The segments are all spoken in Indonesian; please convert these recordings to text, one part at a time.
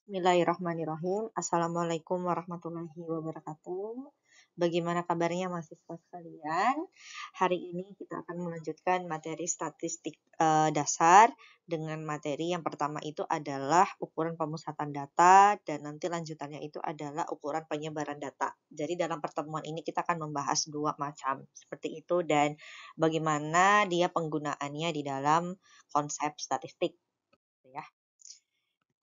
Bismillahirrahmanirrahim. Assalamualaikum warahmatullahi wabarakatuh. Bagaimana kabarnya mahasiswa sekalian? Hari ini kita akan melanjutkan materi statistik dasar dengan materi yang pertama itu adalah ukuran pemusatan data dan nanti lanjutannya itu adalah ukuran penyebaran data. Jadi dalam pertemuan ini kita akan membahas dua macam seperti itu dan bagaimana dia penggunaannya di dalam konsep statistik ya.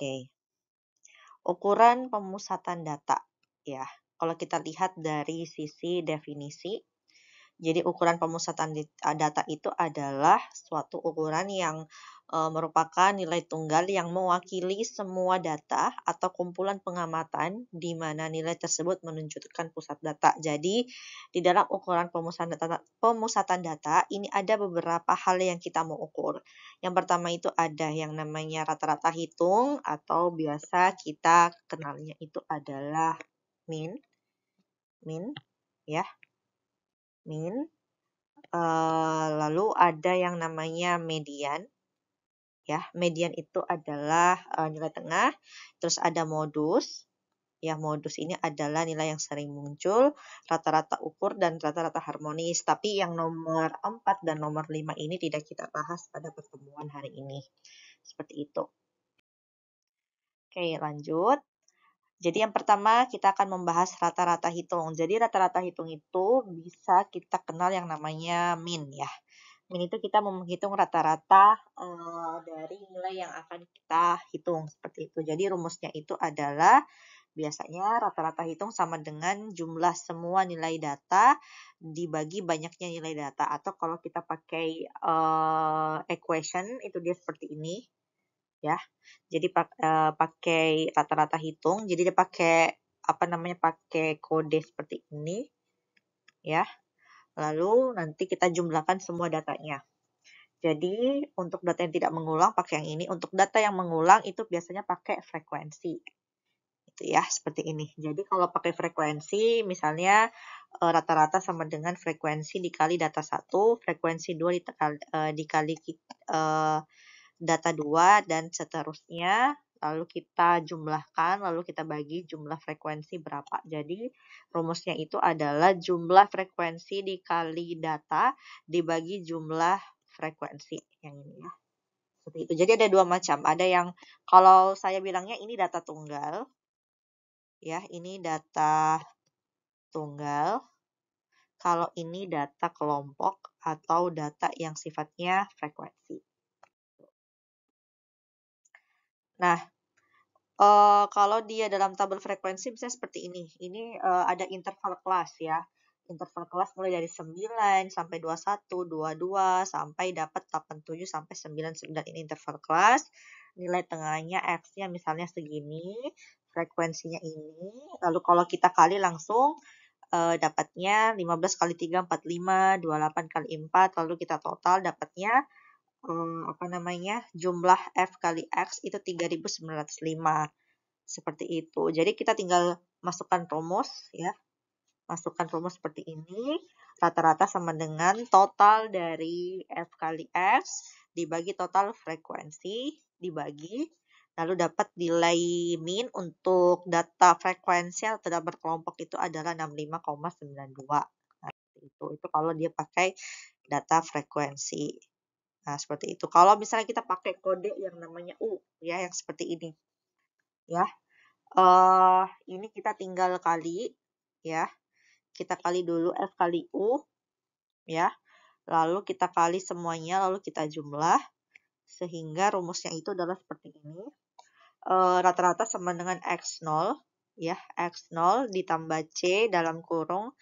Oke. Ukuran pemusatan data ya. Kalau kita lihat dari sisi definisi, jadi ukuran pemusatan data itu adalah suatu ukuran yang merupakan nilai tunggal yang mewakili semua data atau kumpulan pengamatan di mana nilai tersebut menunjukkan pusat data. Jadi di dalam ukuran pemusatan data ini ada beberapa hal yang kita mau ukur. Yang pertama itu ada yang namanya rata-rata hitung atau biasa kita kenalnya itu adalah min ya, min. Lalu ada yang namanya median ya. Median itu adalah nilai tengah. Terus ada modus. Ya, modus ini adalah nilai yang sering muncul, rata-rata ukur dan rata-rata harmonis. Tapi yang nomor 4 dan nomor 5 ini tidak kita bahas pada pertemuan hari ini. Seperti itu. Oke, lanjut. Jadi yang pertama kita akan membahas rata-rata hitung. Jadi rata-rata hitung itu bisa kita kenal yang namanya min ya. Min itu kita menghitung rata-rata dari nilai yang akan kita hitung seperti itu. Jadi rumusnya itu adalah biasanya rata-rata hitung sama dengan jumlah semua nilai data dibagi banyaknya nilai data. Atau kalau kita pakai equation itu dia seperti ini ya. Jadi pakai rata-rata hitung. Jadi dia pakai pakai kode seperti ini ya. Lalu nanti kita jumlahkan semua datanya. Jadi untuk data yang tidak mengulang pakai yang ini. Untuk data yang mengulang itu biasanya pakai frekuensi. Itu ya, seperti ini. Jadi kalau pakai frekuensi misalnya rata-rata sama dengan frekuensi dikali data 1, frekuensi 2 dikali data 2 dan seterusnya. Lalu kita jumlahkan, lalu kita bagi jumlah frekuensi berapa. Jadi rumusnya itu adalah jumlah frekuensi dikali data dibagi jumlah frekuensi yang ini ya. Seperti itu. Jadi ada dua macam. Ada yang kalau saya bilangnya ini data tunggal. Ya, ini data tunggal. Kalau ini data kelompok atau data yang sifatnya frekuensi. Nah, kalau dia dalam tabel frekuensi misalnya seperti ini. Ini ada interval kelas ya. Interval kelas mulai dari 9 sampai 21, 22 sampai dapat 87 sampai 99 ini interval kelas. Nilai tengahnya X-nya misalnya segini, frekuensinya ini. Lalu kalau kita kali langsung dapatnya 15 kali 3 45, 28 kali 4 lalu kita total dapatnya jumlah F kali X itu 3905. Seperti itu. Jadi kita tinggal masukkan rumus ya. Masukkan rumus seperti ini. Rata-rata sama dengan total dari F kali X dibagi total frekuensi dibagi. Lalu dapat nilai min untuk data frekuensi atau data berkelompok itu adalah 65,92. Nah, itu kalau dia pakai data frekuensi. Nah, seperti itu. Kalau misalnya kita pakai kode yang namanya U, ya, yang seperti ini. Ya, ini kita tinggal kali, ya. Kita kali dulu F kali U, ya. Lalu kita kali semuanya, lalu kita jumlah. Sehingga rumusnya itu adalah seperti ini. Rata-rata sama dengan X0, ya. X0 ditambah C dalam kurung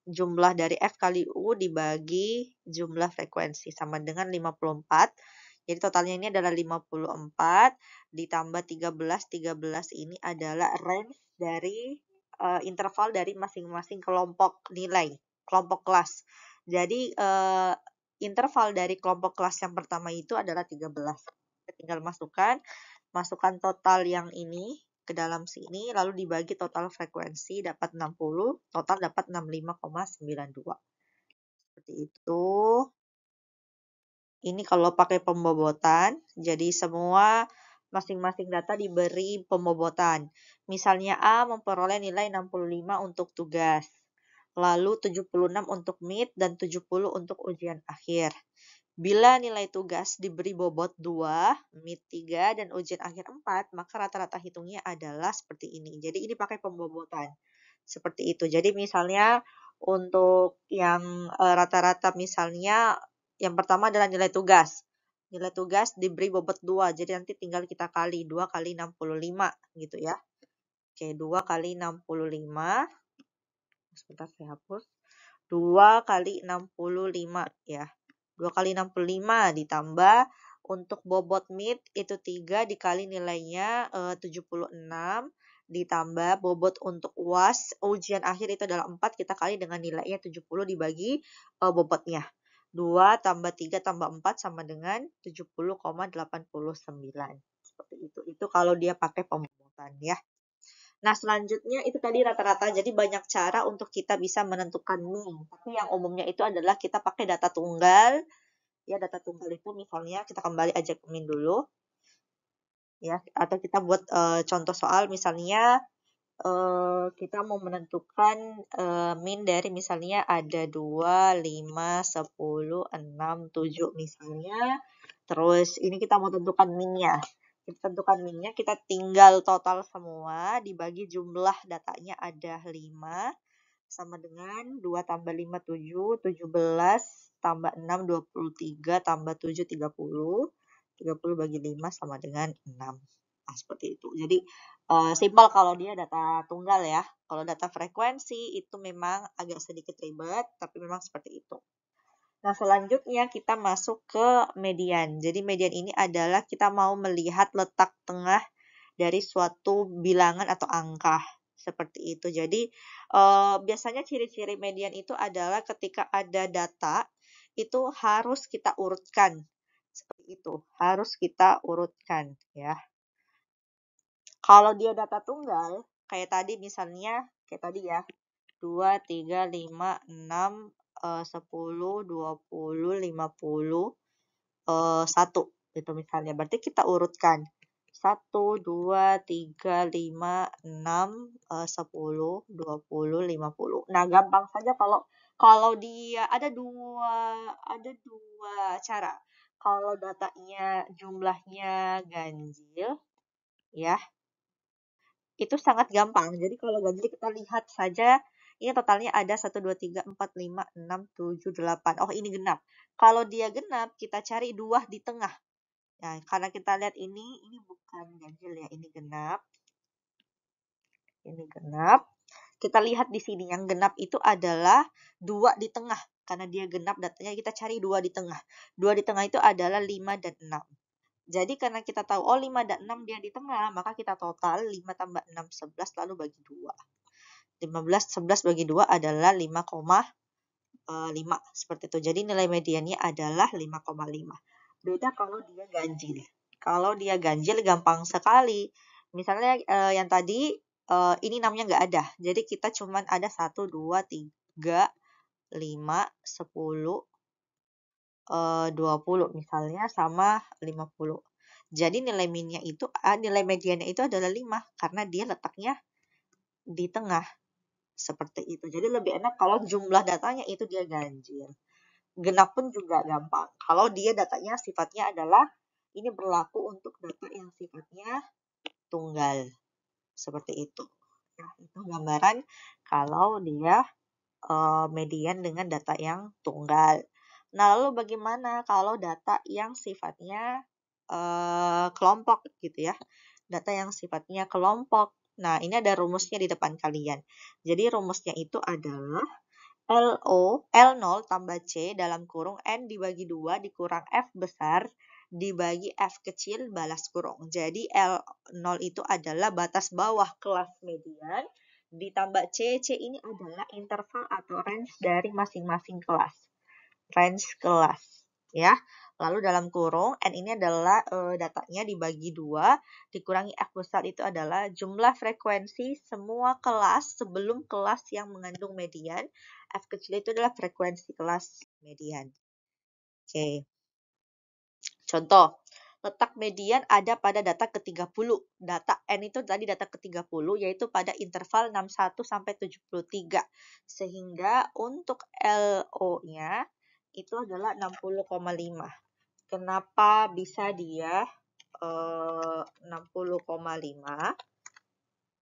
jumlah dari F kali U dibagi jumlah frekuensi sama dengan 54. Jadi totalnya ini adalah 54 ditambah 13. 13 ini adalah range dari interval dari masing-masing kelompok nilai, kelompok kelas. Jadi interval dari kelompok kelas yang pertama itu adalah 13. Kita tinggal masukkan total yang ini ke dalam sini, lalu dibagi total frekuensi dapat 60, total dapat 65,92. Seperti itu. Ini kalau pakai pembobotan, jadi semua masing-masing data diberi pembobotan. Misalnya A memperoleh nilai 65 untuk tugas, lalu 76 untuk mid dan 70 untuk ujian akhir. Bila nilai tugas diberi bobot 2, mid 3, dan ujian akhir 4, maka rata-rata hitungnya adalah seperti ini. Jadi ini pakai pembobotan. Seperti itu. Jadi misalnya untuk yang rata-rata misalnya yang pertama adalah nilai tugas. Nilai tugas diberi bobot 2, jadi nanti tinggal kita kali 2 kali 65 gitu ya. Oke, 2 kali 65. Sebentar saya hapus. 2 kali 65 ya. 2 kali 65 ditambah untuk bobot mid itu 3 dikali nilainya 76 ditambah bobot untuk UAS ujian akhir itu adalah 4 kita kali dengan nilainya 70 dibagi bobotnya. 2 tambah 3 tambah 4 sama dengan 70,89. Seperti itu. Itu kalau dia pakai pembobotan ya. Nah, selanjutnya itu tadi rata-rata. Jadi banyak cara untuk kita bisa menentukan min. Tapi yang umumnya itu adalah kita pakai data tunggal. Ya, data tunggal itu misalnya kita kembali aja ke min dulu. Ya, atau kita buat contoh soal misalnya kita mau menentukan min dari misalnya ada 2, 5, 10, 6, 7 misalnya. Terus ini kita mau tentukan minnya. Kita tentukan minnya, kita tinggal total semua, dibagi jumlah datanya ada 5, sama dengan 2 tambah 5, 7, 17, tambah 6, 23, tambah 7, 30. 30 bagi 5 sama dengan 6. Nah, seperti itu. Jadi, simpel kalau dia data tunggal ya. Kalau data frekuensi itu memang agak sedikit ribet, tapi memang seperti itu. Nah, selanjutnya kita masuk ke median. Jadi, median ini adalah kita mau melihat letak tengah dari suatu bilangan atau angka. Seperti itu. Jadi, biasanya ciri-ciri median itu adalah ketika ada data, itu harus kita urutkan. Seperti itu. Harus kita urutkan, ya. Kalau dia data tunggal, kayak tadi misalnya, kayak tadi ya, 2, 3, 5, 6, 10, 20, 50, 1 gitu misalnya. Berarti kita urutkan 1, 2, 3, 5, 6, 10, 20, 50. Nah, gampang saja kalau dia ada dua cara. Kalau datanya jumlahnya ganjil ya, itu sangat gampang. Jadi kalau ganjil kita lihat saja, ini totalnya ada 1, 2, 3, 4, 5, 6, 7, 8. Oh, ini genap. Kalau dia genap, kita cari 2 di tengah. Nah, karena kita lihat ini bukan ganjil ya, ini genap. Ini genap. Kita lihat di sini, yang genap itu adalah 2 di tengah. Karena dia genap datanya, kita cari 2 di tengah. 2 di tengah itu adalah 5 dan 6. Jadi karena kita tahu, 5 dan 6 dia di tengah, maka kita total 5 tambah 6, 11, lalu bagi 2. 15, 11 bagi 2 adalah 5,5. Seperti itu. Jadi nilai mediannya adalah 5,5. Beda kalau dia ganjil. Kalau dia ganjil gampang sekali. Misalnya yang tadi, ini namanya nggak ada. Jadi kita cuman ada 1, 2, 3, 5, 10, 20 misalnya sama 50. Jadi nilai nilai mediannya itu adalah 5 karena dia letaknya di tengah. Seperti itu. Jadi lebih enak kalau jumlah datanya itu dia ganjil. Genap pun juga gampang. Kalau dia datanya sifatnya adalah ini berlaku untuk data yang sifatnya tunggal. Seperti itu. Nah, itu gambaran kalau dia median dengan data yang tunggal. Nah, lalu bagaimana kalau data yang sifatnya kelompok gitu ya. Data yang sifatnya kelompok. Nah, ini ada rumusnya di depan kalian. Jadi rumusnya itu adalah L0 tambah C dalam kurung N dibagi 2 dikurang F besar dibagi F kecil balas kurung. Jadi L0 itu adalah batas bawah kelas median ditambah C. C ini adalah interval atau range dari masing-masing kelas. Range kelas. Ya. Lalu dalam kurung, N ini adalah datanya dibagi 2, dikurangi F besar itu adalah jumlah frekuensi semua kelas sebelum kelas yang mengandung median. F kecil itu adalah frekuensi kelas median. Oke. Contoh, letak median ada pada data ke-30. Data N itu tadi data ke-30, yaitu pada interval 61 sampai 73. Sehingga untuk LO-nya itu adalah 60,5. Kenapa bisa dia 60,5?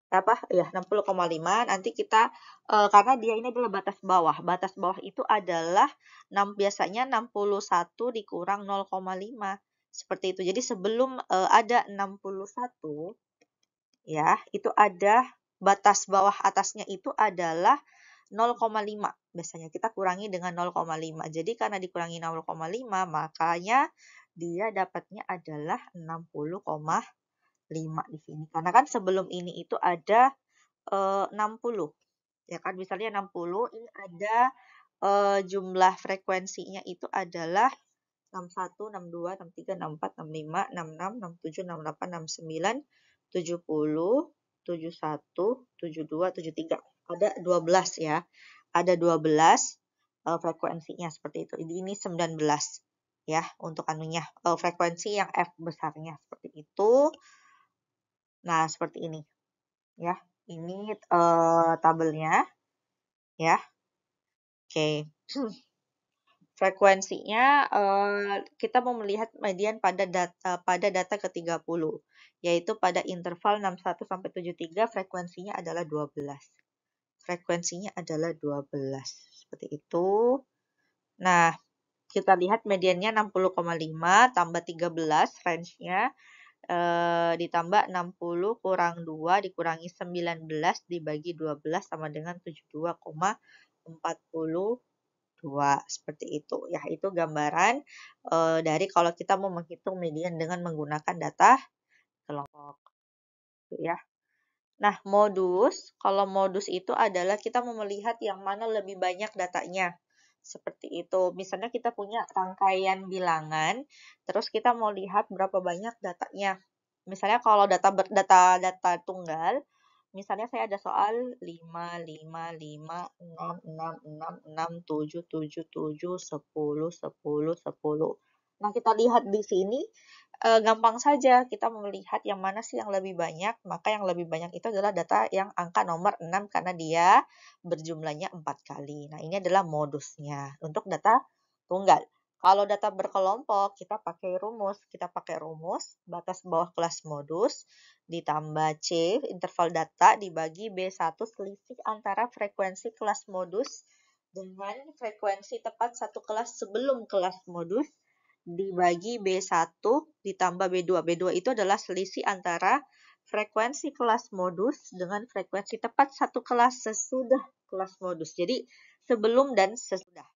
Apa ya 60,5 nanti kita karena dia ini adalah batas bawah. Batas bawah itu adalah biasanya 61 dikurang 0,5 seperti itu. Jadi sebelum ada 61 ya, itu ada batas bawah atasnya itu adalah 0,5. Biasanya kita kurangi dengan 0,5. Jadi karena dikurangi 0,5 makanya dia dapatnya adalah 60,5 di sini. Karena kan sebelum ini itu ada 60. Ya kan, misalnya 60, ini ada jumlah frekuensinya itu adalah 61, 62, 63, 64, 65, 66, 67, 68, 69, 70, 71, 72, 73. Ada 12 ya. Ada 12 frekuensinya seperti itu. Ini 19 ya untuk anunya frekuensi yang F besarnya seperti itu. Nah, seperti ini ya. Ini tabelnya ya. Oke. Frekuensinya kita mau melihat median pada data ke-30, yaitu pada interval 61 sampai 73 frekuensinya adalah 12. Frekuensinya adalah 12. Seperti itu. Nah, kita lihat mediannya 60,5 tambah 13 range-nya ditambah 60 kurang 2 dikurangi 19 dibagi 12 sama dengan 72,42 seperti itu ya. Itu gambaran dari kalau kita mau menghitung median dengan menggunakan data kelompok ya. Nah, modus, kalau modus itu adalah kita mau melihat yang mana lebih banyak datanya. Seperti itu. Misalnya kita punya rangkaian bilangan, terus kita mau lihat berapa banyak datanya. Misalnya kalau data tunggal, misalnya saya ada soal 5, 5, 5, 6, 6, 6, 6, 7, 7, 7, 10, 10, 10. Nah, kita lihat di sini gampang saja kita melihat yang mana sih yang lebih banyak. Maka yang lebih banyak itu adalah data yang angka nomor 6 karena dia berjumlahnya 4 kali. Nah, ini adalah modusnya untuk data tunggal. Kalau data berkelompok, kita pakai rumus. Kita pakai rumus batas bawah kelas modus ditambah C, interval data, dibagi B1, selisih antara frekuensi kelas modus dengan frekuensi tepat satu kelas sebelum kelas modus, dibagi B1 ditambah B2. B2 itu adalah selisih antara frekuensi kelas modus dengan frekuensi tepat satu kelas sesudah kelas modus. Jadi, sebelum dan sesudah.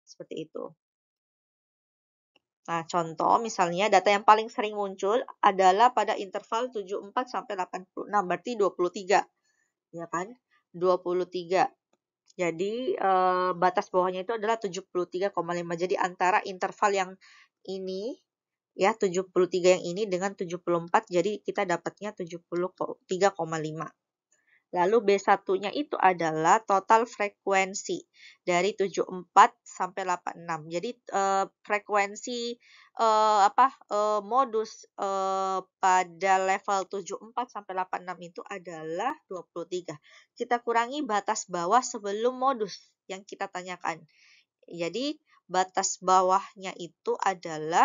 Seperti itu. Nah, contoh misalnya data yang paling sering muncul adalah pada interval 74 sampai 86, berarti 23. Ya kan? 23. Jadi batas bawahnya itu adalah 73,5. Jadi antara interval yang ini ya 73 yang ini dengan 74, jadi kita dapatnya 73,5. Lalu B1-nya itu adalah total frekuensi dari 74 sampai 86. Jadi frekuensi modus pada level 74 sampai 86 itu adalah 23. Kita kurangi batas bawah sebelum modus yang kita tanyakan. Jadi batas bawahnya itu adalah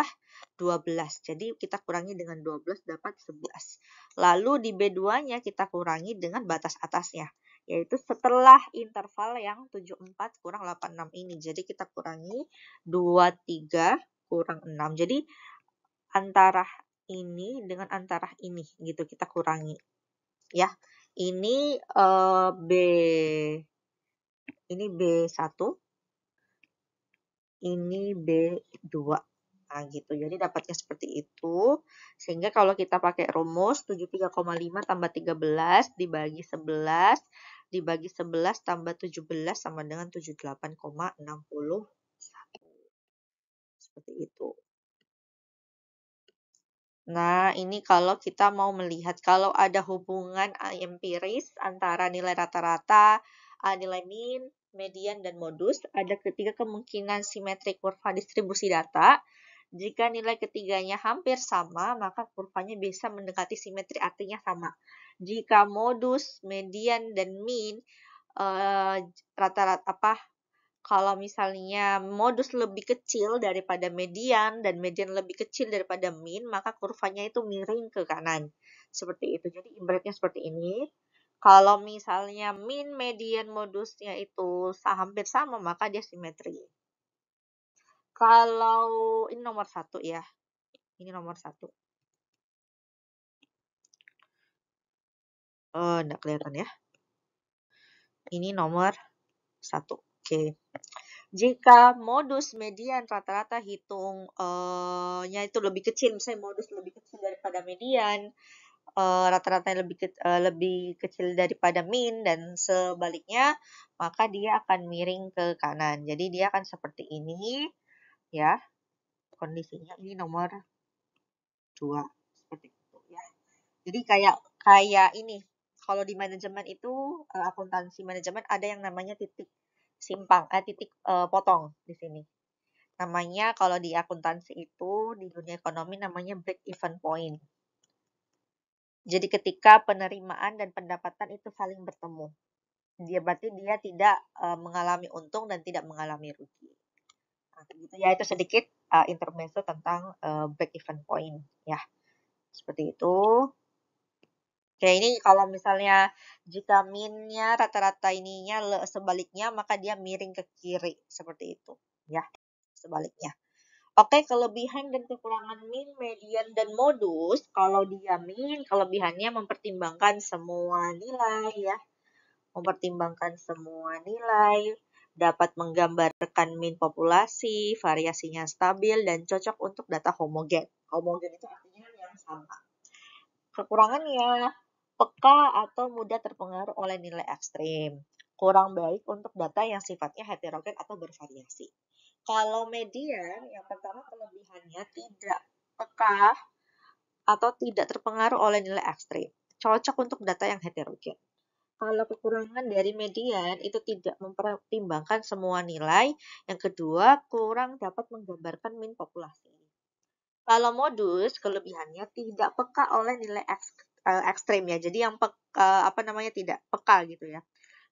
12. Jadi kita kurangi dengan 12 dapat 11. Lalu di B2-nya kita kurangi dengan batas atasnya, yaitu setelah interval yang 74 kurang 86 ini. Jadi kita kurangi 23 kurang 6. Jadi antara ini dengan antara ini gitu kita kurangi. Ya. Ini ini B1. Ini B2. Nah, gitu. Jadi dapatnya seperti itu. Sehingga kalau kita pakai rumus 73,5 tambah 13 dibagi 11 tambah 17 sama dengan 78,61. Seperti itu. Nah, ini kalau kita mau melihat kalau ada hubungan empiris antara nilai rata-rata, nilai min, median, dan modus, ada ketiga kemungkinan simetri kurva distribusi data. Jika nilai ketiganya hampir sama, maka kurvanya bisa mendekati simetri, artinya sama. Jika modus, median, dan mean rata-rata kalau misalnya modus lebih kecil daripada median dan median lebih kecil daripada mean, maka kurvanya itu miring ke kanan. Seperti itu. Jadi ibaratnya seperti ini. Kalau misalnya mean, median, modusnya itu hampir sama, maka dia simetri. Kalau ini nomor 1 ya. Ini nomor 1. Enggak kelihatan ya. Ini nomor 1. Oke. Jika modus, median, rata-rata hitung nya itu lebih kecil, misalnya modus lebih kecil daripada median, rata-rata lebih kecil daripada mean, dan sebaliknya, maka dia akan miring ke kanan. Jadi dia akan seperti ini, ya, kondisinya. Ini nomor 2, seperti itu ya. Jadi kayak ini, kalau di manajemen itu, akuntansi manajemen ada yang namanya titik potong di sini. Namanya kalau di akuntansi itu, di dunia ekonomi namanya break even point. Jadi ketika penerimaan dan pendapatan itu saling bertemu. Berarti dia tidak mengalami untung dan tidak mengalami rugi. Nah, gitu ya, itu sedikit intermezzo tentang break even point ya. Seperti itu. Oke, ini kalau misalnya jika min-nya rata-rata ininya sebaliknya, maka dia miring ke kiri seperti itu ya, sebaliknya. Oke, kelebihan dan kekurangan min, median, dan modus. Kalau dia min, kelebihannya mempertimbangkan semua nilai ya. Mempertimbangkan semua nilai, dapat menggambarkan min populasi, variasinya stabil, dan cocok untuk data homogen. Homogen itu artinya yang sama. Kekurangannya, peka atau mudah terpengaruh oleh nilai ekstrim. Kurang baik untuk data yang sifatnya heterogen atau bervariasi. Kalau median, yang pertama kelebihannya tidak peka atau tidak terpengaruh oleh nilai ekstrim. Cocok untuk data yang heterogen. Kalau kekurangan dari median itu tidak mempertimbangkan semua nilai. Yang kedua, kurang dapat menggambarkan min populasi. Kalau modus, kelebihannya tidak peka oleh nilai ekstrim ya. Jadi yang tidak peka gitu ya.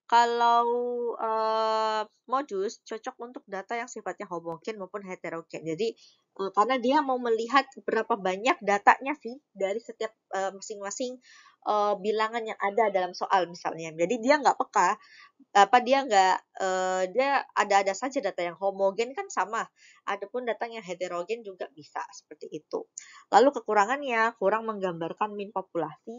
Kalau modus cocok untuk data yang sifatnya homogen maupun heterogen. Jadi karena dia mau melihat berapa banyak datanya sih dari setiap masing-masing bilangan yang ada dalam soal misalnya. Jadi dia nggak peka, dia ada-ada saja data yang homogen kan sama. Adapun data yang heterogen juga bisa seperti itu. Lalu kekurangannya kurang menggambarkan min populasi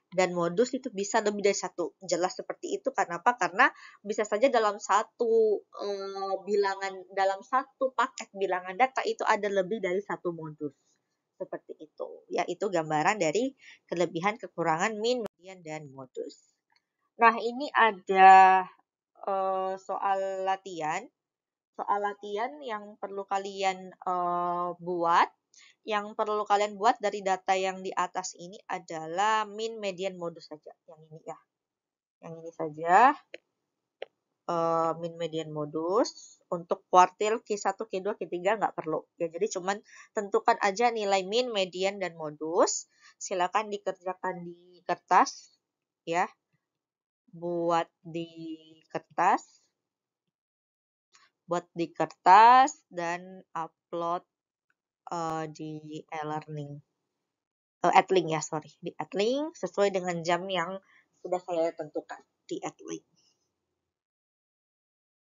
dan modus itu bisa lebih dari satu. Jelas seperti itu karena apa? Karena bisa saja dalam satu dalam satu paket bilangan data itu ada lebih dari satu modus. Seperti itu. Yaitu gambaran dari kelebihan kekurangan min, median, dan modus. Nah, ini ada soal latihan. Soal latihan yang perlu kalian buat. Yang perlu kalian buat dari data yang di atas ini adalah min, median, modus saja. Yang ini ya. Yang ini saja. Min, median, modus. Untuk kuartil Q1, Q2, Q3 nggak perlu. Ya, jadi cuman tentukan aja nilai min, median, dan modus. Silakan dikerjakan di kertas. Ya. Buat di kertas dan upload di e-learning. Edlink ya, sorry. Di Edlink sesuai dengan jam yang sudah saya tentukan di Edlink.